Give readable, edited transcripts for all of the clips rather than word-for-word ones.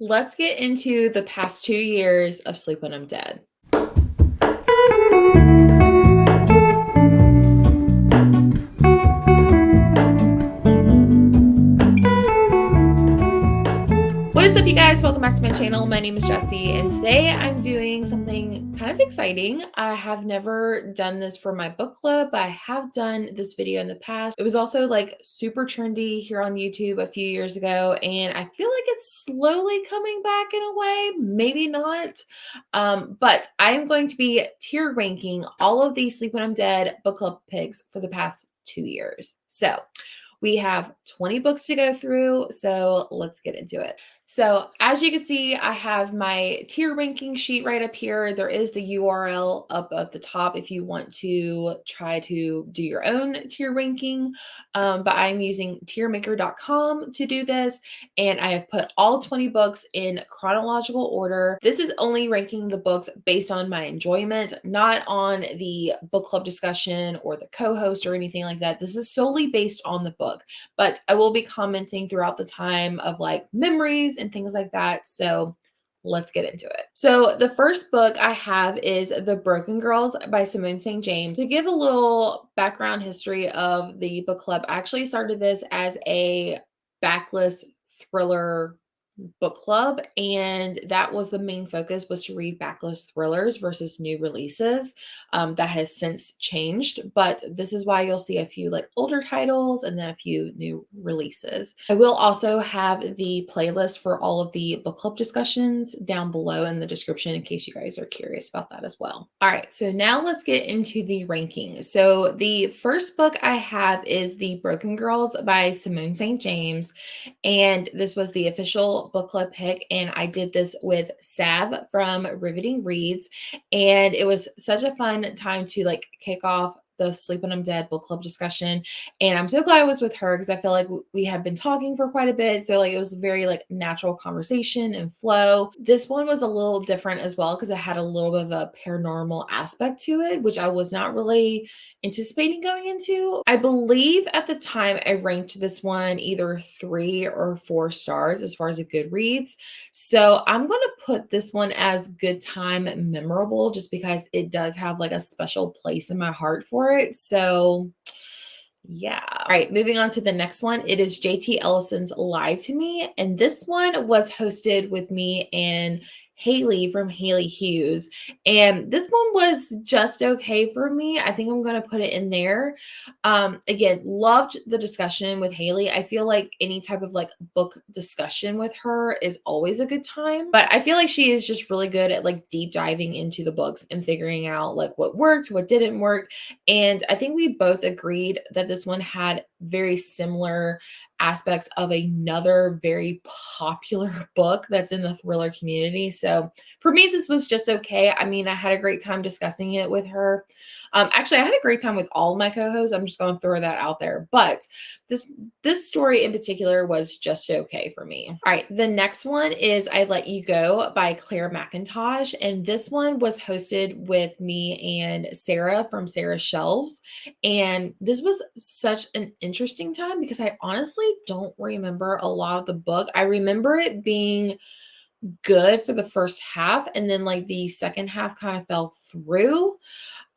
Let's get into the past 2 years of Sleep When I'm Dead. What is up, you guys? Welcome back to my channel. My name is Jessie, and today I'm doing something kind of exciting. I have never done this for my book club, but I have done this video in the past. It was also like super trendy here on YouTube a few years ago, and I feel like it's slowly coming back in a way, maybe not. But I am going to be tier ranking all of these Sleep When I'm Dead book club picks for the past 2 years. So we have 20 books to go through, so let's get into it. So as you can see, I have my tier ranking sheet right up here. There is the URL up at the top if you want to try to do your own tier ranking. But I'm using tiermaker.com to do this. And I have put all 20 books in chronological order. This is only ranking the books based on my enjoyment, not on the book club discussion or the co-host or anything like that. This is solely based on the book, but I will be commenting throughout the time of like memories and things like that. So let's get into it. So the first book I have is The Broken Girls by Simone St. James. To give a little background history of the book club, I actually started this as a backlist thriller book club, and that was the main focus, was to read backlist thrillers versus new releases. That has since changed, but this is why you'll see a few like older titles and then a few new releases. I will also have the playlist for all of the book club discussions down below in the description in case you guys are curious about that as well. All right, so now let's get into the ranking. So the first book I have is The Broken Girls by Simone St. James, and this was the official book club pick, and I did this with Sav from Riveting Reads, and it was such a fun time to like kick off the Sleep When I'm Dead book club discussion. And I'm so glad I was with her because I feel like we had been talking for quite a bit. So like it was very like natural conversation and flow. This one was a little different as well because it had a little bit of a paranormal aspect to it, which I was not really anticipating going into. I believe at the time I ranked this one either 3 or 4 stars as far as a Goodreads. So I'm going to put this one as good time memorable just because it does have like a special place in my heart for it. So yeah. All right, moving on to the next one. It is JT Ellison's Lie to Me. And this one was hosted with me and Haley from Haley Hughes. And this one was just okay for me. I think I'm going to put it in there. Again, loved the discussion with Haley. I feel like any type of like book discussion with her is always a good time. But I feel like she is just really good at like deep diving into the books and figuring out like what worked, what didn't work. And I think we both agreed that this one had very similar aspects of another very popular book that's in the thriller community. So for me, this was just okay. I mean, I had a great time discussing it with her. Actually, I had a great time with all of my co-hosts. I'm just going to throw that out there. But this story in particular was just okay for me. All right, the next one is I Let You Go by Claire McIntosh. And this one was hosted with me and Sarah from Sarah's Shelves. And this was such an interesting time because I honestly don't remember a lot of the book. I remember it being good for the first half, and then like the second half kind of fell through.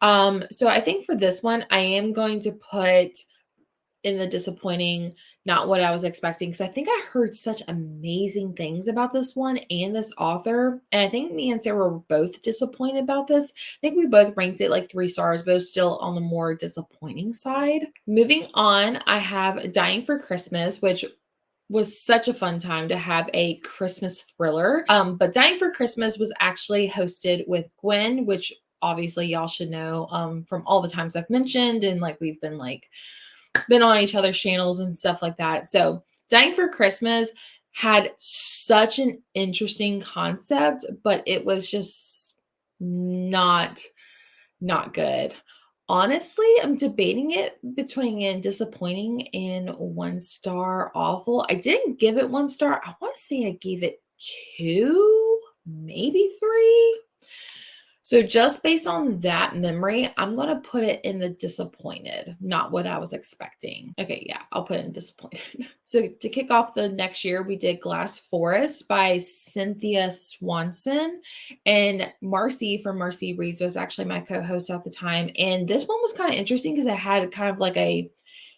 So I think for this one, I am going to put in the disappointing, not what I was expecting, because I think I heard such amazing things about this one and this author. And I think me and Sarah were both disappointed about this. I think we both ranked it like 3 stars, both still on the more disappointing side. Moving on, I have Dying for Christmas, which was such a fun time to have a Christmas thriller. But Dying for Christmas was actually hosted with Gwen, which obviously y'all should know from all the times I've mentioned, and like we've been on each other's channels and stuff like that. So Dying for Christmas had such an interesting concept, but it was just not good. Honestly, I'm debating it between disappointing and 1 star awful. I didn't give it 1 star. I want to say I gave it 2, maybe 3. So just based on that memory, I'm going to put it in the disappointed, not what I was expecting. Okay, yeah, I'll put it in disappointed. So to kick off the next year, we did Glass Forest by Cynthia Swanson. And Marcy from Marcy Reads was actually my co-host at the time. And this one was kind of interesting because it had kind of like a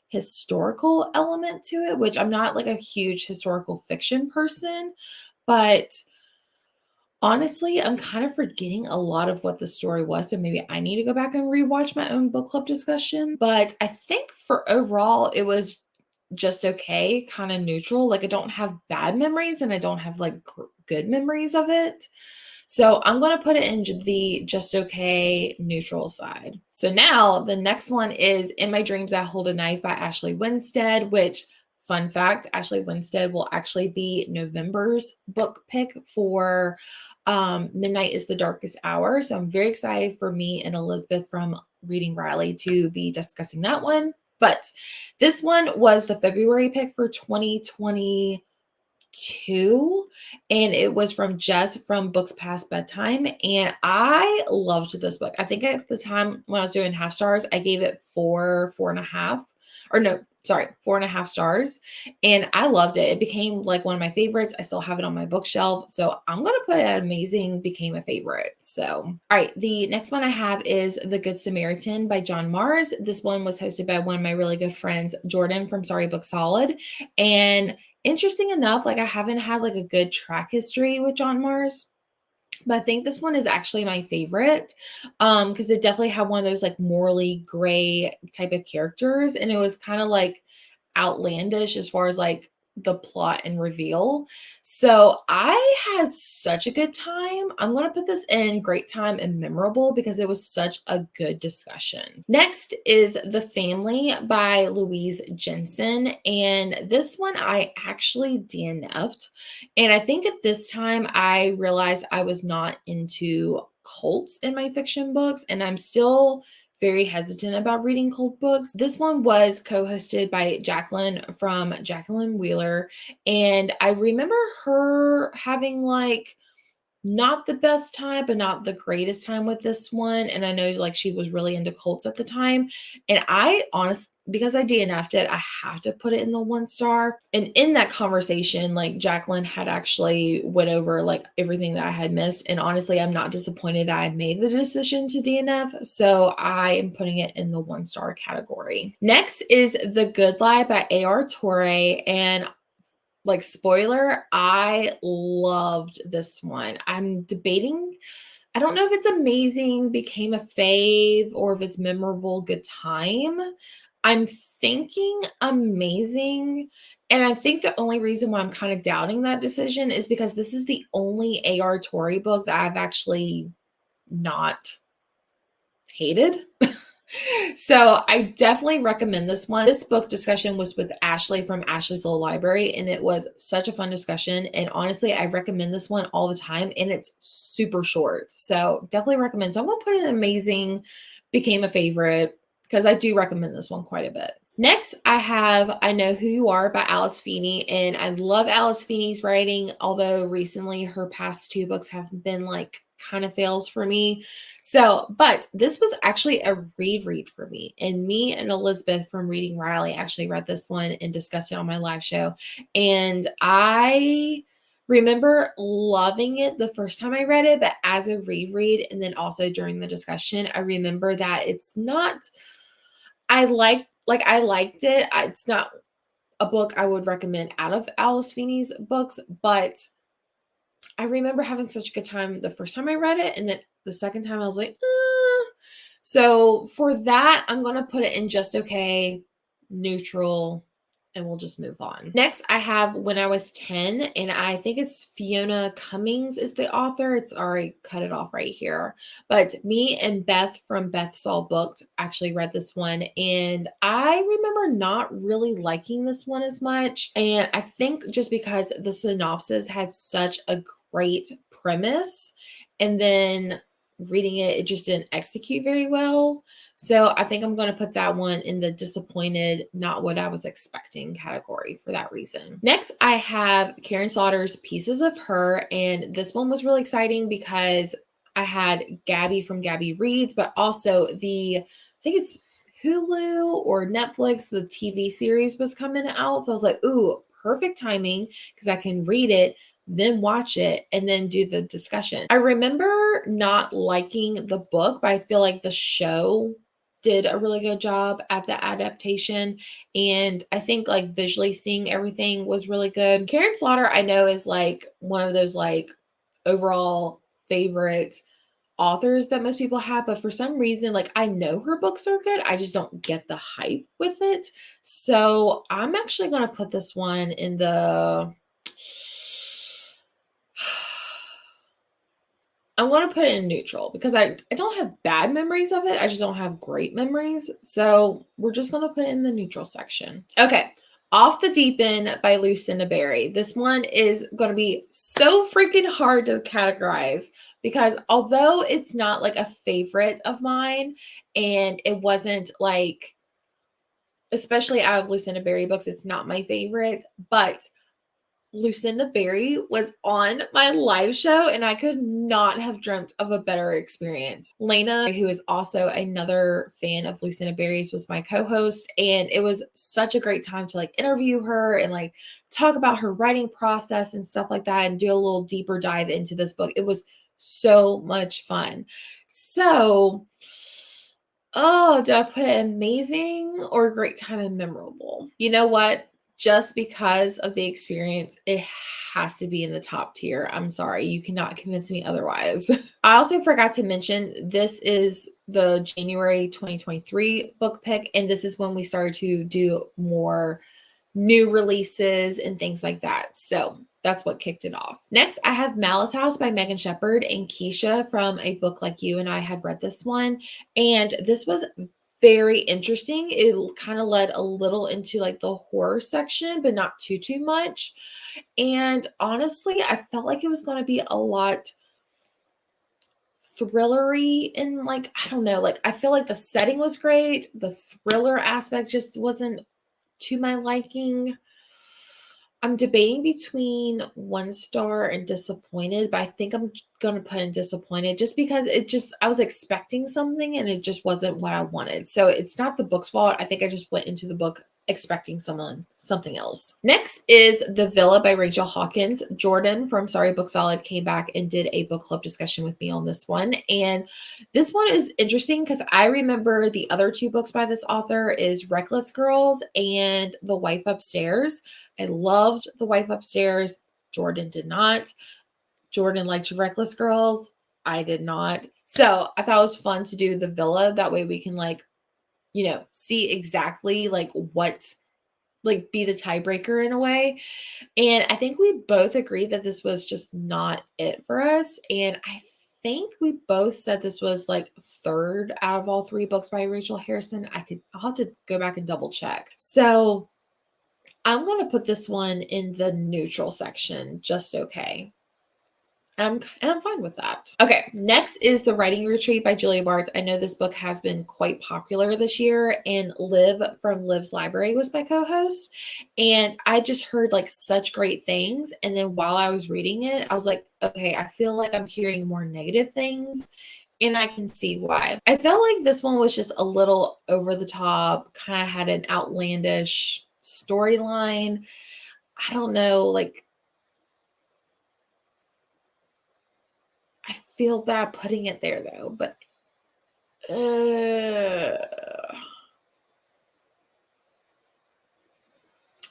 historical element to it, which I'm not like a huge historical fiction person, but honestly, I'm kind of forgetting a lot of what the story was, so maybe I need to go back and rewatch my own book club discussion. But I think for overall, it was just okay, kind of neutral. Like I don't have bad memories and I don't have like good memories of it. So I'm going to put it in the just okay neutral side. So now the next one is In My Dreams I Hold a Knife by Ashley Winstead, which fun fact, Ashley Winstead will actually be November's book pick for Midnight is the Darkest Hour. So I'm very excited for me and Elizabeth from Reading Riley to be discussing that one. But this one was the February pick for 2022, and it was from Jess from Books Past Bedtime, and I loved this book. I think at the time when I was doing half stars, I gave it 4.5, or no, sorry, 4.5 stars, and I loved it. It became like one of my favorites. I still have it on my bookshelf, so I'm gonna put it amazing became a favorite. So all right, the next one I have is The Good Samaritan by John Mars. This one was hosted by one of my really good friends, Jordan from Sorry Book Solid, and interesting enough, like I haven't had like a good track history with John Mars, but I think this one is actually my favorite because it definitely had one of those like morally gray type of characters, and it was kind of like outlandish as far as like the plot and reveal. So I had such a good time. I'm going to put this in great time and memorable because it was such a good discussion. Next is The Family by Louise Jensen. And this one I actually DNF'd. And I think at this time I realized I was not into cults in my fiction books, and I'm still very hesitant about reading cult books. This one was co-hosted by Jacqueline from Jacqueline Wheeler, and I remember her having like not the best time, but not the greatest time with this one. And I know like she was really into cults at the time. And I honestly, because I DNF'd it, I have to put it in the 1 star. And in that conversation, like Jacqueline had actually went over like everything that I had missed. And honestly, I'm not disappointed that I made the decision to DNF. So I am putting it in the 1 star category. Next is The Good Lie by A.R. Torre. And like spoiler, I loved this one. I'm debating. I don't know if it's amazing, became a fave, or if it's memorable, good time. I'm thinking amazing. And I think the only reason why I'm kind of doubting that decision is because this is the only A.R. Torre book that I've actually not hated. So I definitely recommend this one. This book discussion was with Ashley from Ashley's Little Library, and it was such a fun discussion. And honestly, I recommend this one all the time, and it's super short. So definitely recommend. So I'm going to put it in amazing, became a favorite, because I do recommend this one quite a bit. Next, I have I Know Who You Are by Alice Feeney, and I love Alice Feeney's writing, although recently her past 2 books have been like kind of fails for me. So, but this was actually a read for me. And me and Elizabeth from Reading Riley actually read this one and discussed it on my live show. And I remember loving it the first time I read it, but as a reread and then also during the discussion, I remember that it's not, I liked it. It's not a book I would recommend out of Alice Feeney's books, but I remember having such a good time the first time I read it, and then the second time I was like, So for that, I'm going to put it in just okay, neutral, and we'll just move on. Next, I have When I Was 10, and I think it's Fiona Cummings is the author. It's already cut it off right here. But me and Beth from Beth Saw Booked actually read this one, and I remember not really liking this one as much. And I think just because the synopsis had such a great premise, and then reading it, it just didn't execute very well. So I think I'm going to put that one in the disappointed, not what I was expecting category for that reason. Next, I have Karen Slaughter's Pieces of Her. And this one was really exciting because I had Gabby from Gabby Reads, but also I think it's Hulu or Netflix, the TV series was coming out. So I was like, ooh, perfect timing because I can read it, then watch it, and then do the discussion. I remember not liking the book, but I feel like the show did a really good job at the adaptation. And I think like visually seeing everything was really good. Karen Slaughter, I know, is like one of those like overall favorite authors that most people have, but for some reason, like I know her books are good. I just don't get the hype with it. So I'm actually going to put this one in the I'm going to put it in neutral because I don't have bad memories of it. I just don't have great memories. So we're just going to put it in the neutral section. Okay. Off the Deep End by Lucinda Berry. This one is going to be so freaking hard to categorize because although it's not like a favorite of mine and it wasn't like, especially out of Lucinda Berry books, it's not my favorite, but Lucinda Berry was on my live show and I could not have dreamt of a better experience. Lena, who is also another fan of Lucinda Berry's, was my co-host, and it was such a great time to like interview her and like talk about her writing process and stuff like that and do a little deeper dive into this book. It was so much fun. So, oh, do I put amazing or great time and memorable? You know what? Just because of the experience, it has to be in the top tier. I'm sorry, you cannot convince me otherwise. I also forgot to mention this is the January 2023 book pick, and this is when we started to do more new releases and things like that. So that's what kicked it off. Next, I have Malice House by Megan Shepherd and Keisha from A Book Like You, and I had read this one, and this was very interesting. It kind of led a little into like the horror section, but not too much. And honestly, I felt like it was going to be a lot thrillery and like, I don't know, like I feel like the setting was great. The thriller aspect just wasn't to my liking. I'm debating between 1 star and disappointed, but I think I'm going to put in disappointed just because I was expecting something and it just wasn't what I wanted. So it's not the book's fault. I think I just went into the book expecting something else. Next is The Villa by Rachel Hawkins. Jordan from Sorry Book Solid came back and did a book club discussion with me on this one. And this one is interesting because I remember the other 2 books by this author is Reckless Girls and The Wife Upstairs. I loved The Wife Upstairs. Jordan did not. Jordan liked Reckless Girls. I did not. So I thought it was fun to do The Villa. That way we can like, you know, see exactly like what, like be the tiebreaker in a way. And I think we both agreed that this was just not it for us. And I think we both said this was like 3rd out of all 3 books by Rachel Harrison. I'll have to go back and double check. So I'm going to put this one in the neutral section, just okay. And I'm fine with that. Okay, next is The Writing Retreat by Julia Barnes. I know this book has been quite popular this year, and Liv from Liv's Library was my co-host. And I just heard like such great things. And then while I was reading it, I was like, okay, I feel like I'm hearing more negative things. And I can see why. I felt like this one was just a little over the top, kind of had an outlandish storyline. I don't know, like I feel bad putting it there though, but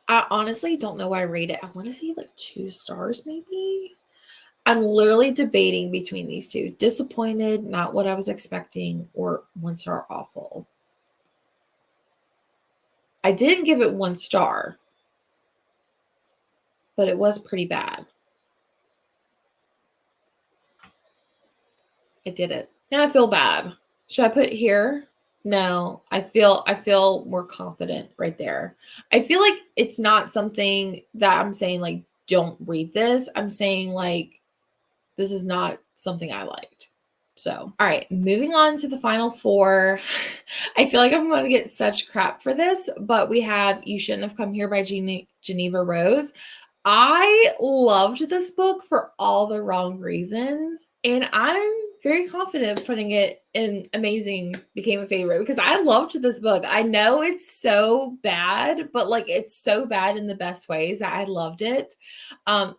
I honestly don't know why I rate it. I want to say like 2 stars maybe. I'm literally debating between these two. Disappointed, not what I was expecting, or 1 star awful. I didn't give it 1 star, but it was pretty bad. I did it. Now I feel bad. Should I put it here? No, I feel more confident right there. I feel like it's not something that I'm saying like don't read this. I'm saying like this is not something I liked. So, all right, moving on to the final 4. I feel like I'm going to get such crap for this, but we have You Shouldn't Have Come Here by Geneva Rose. I loved this book for all the wrong reasons, and I'm very confident putting it in amazing became a favorite because I loved this book. I know it's so bad, but like it's so bad in the best ways. I loved it.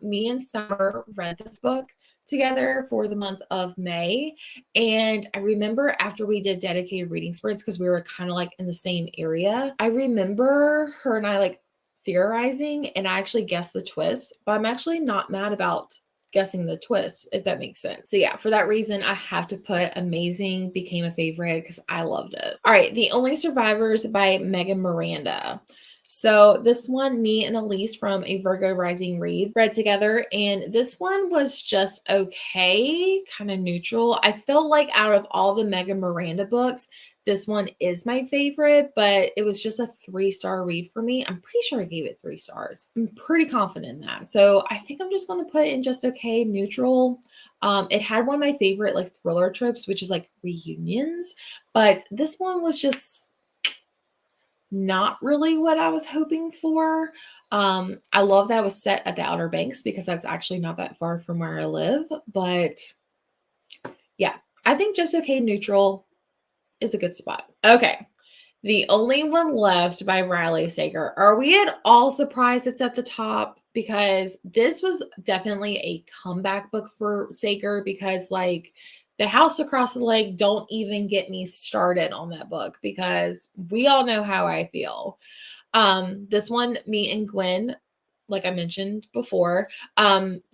Me and Summer read this book together for the month of May. And I remember after we did dedicated reading sprints, because we were kind of like in the same area, I remember her and I like theorizing, and I actually guessed the twist, but I'm actually not mad about guessing the twist, if that makes sense. So yeah, for that reason, I have to put amazing became a favorite because I loved it. All right, The Only Survivors by Megan Miranda. So this one, me and Elise from A Virgo Rising read together, and this one was just okay, kind of neutral. I feel like out of all the Megan Miranda books, this one is my favorite, but it was just a 3-star read for me. I'm pretty sure I gave it 3 stars. I'm pretty confident in that. So I think I'm just going to put it in just okay, neutral. It had one of my favorite like thriller tropes, which is like reunions, but this one was just not really what I was hoping for. I love that it was set at the Outer Banks because that's actually not that far from where I live. But yeah, I think just okay, neutral is a good spot. Okay. The Only One Left by Riley Sager. Are we at all surprised it's at the top? Because this was definitely a comeback book for Sager because like The House Across the Lake, don't even get me started on that book because we all know how I feel. This one, me and Gwen, like I mentioned before,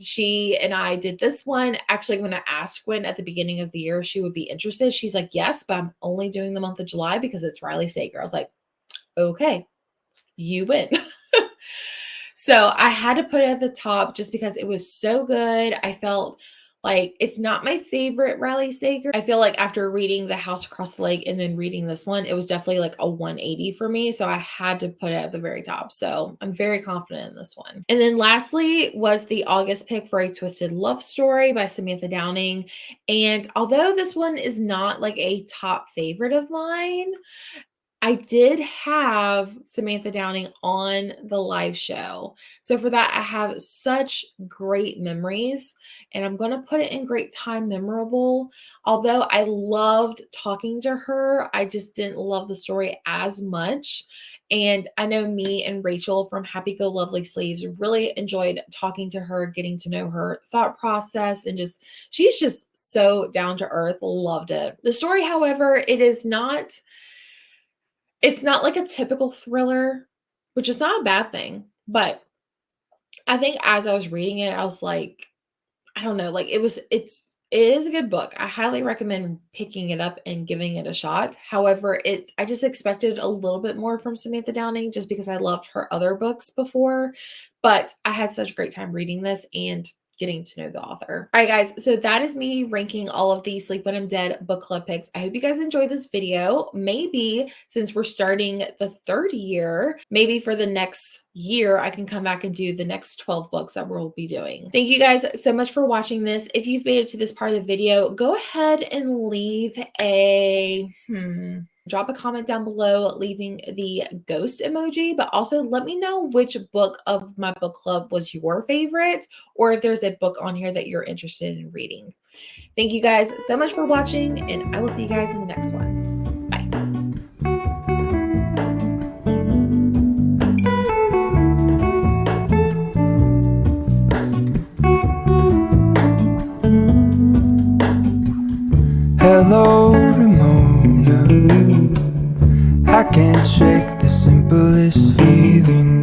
she and I did this one. Actually, when I asked Gwen at the beginning of the year if she would be interested, she's like, yes, but I'm only doing the month of July because it's Riley Sager. I was like, okay, you win. So I had to put it at the top just because it was so good. I felt like it's not my favorite Riley Sager. I feel like after reading The House Across the Lake and then reading this one, it was definitely like a 180 for me. So I had to put it at the very top. So I'm very confident in this one. And then lastly was the August pick for A Twisted Love Story by Samantha Downing. And although this one is not like a top favorite of mine, I did have Samantha Downing on the live show. So for that, I have such great memories, and I'm going to put it in great time memorable. Although I loved talking to her, I just didn't love the story as much. And I know me and Rachel from Happy Go Lovely Sleeves really enjoyed talking to her, getting to know her thought process, and just she's just so down to earth. Loved it. The story, however, it's not like a typical thriller, which is not a bad thing, but I think as I was reading it, I was like, I don't know, like it is a good book. I highly recommend picking it up and giving it a shot. However, I just expected a little bit more from Samantha Downing just because I loved her other books before, but I had such a great time reading this and getting to know the author. All right, guys. So that is me ranking all of the Sleep When I'm Dead book club picks. I hope you guys enjoyed this video. Maybe since we're starting the 3rd year, maybe for the next year, I can come back and do the next 12 books that we'll be doing. Thank you guys so much for watching this. If you've made it to this part of the video, go ahead and leave drop a comment down below, leaving the ghost emoji, but also let me know which book of my book club was your favorite, or if there's a book on here that you're interested in reading. Thank you guys so much for watching, and I will see you guys in the next one. Bye. Hello, Ramona. I can't shake the simplest feeling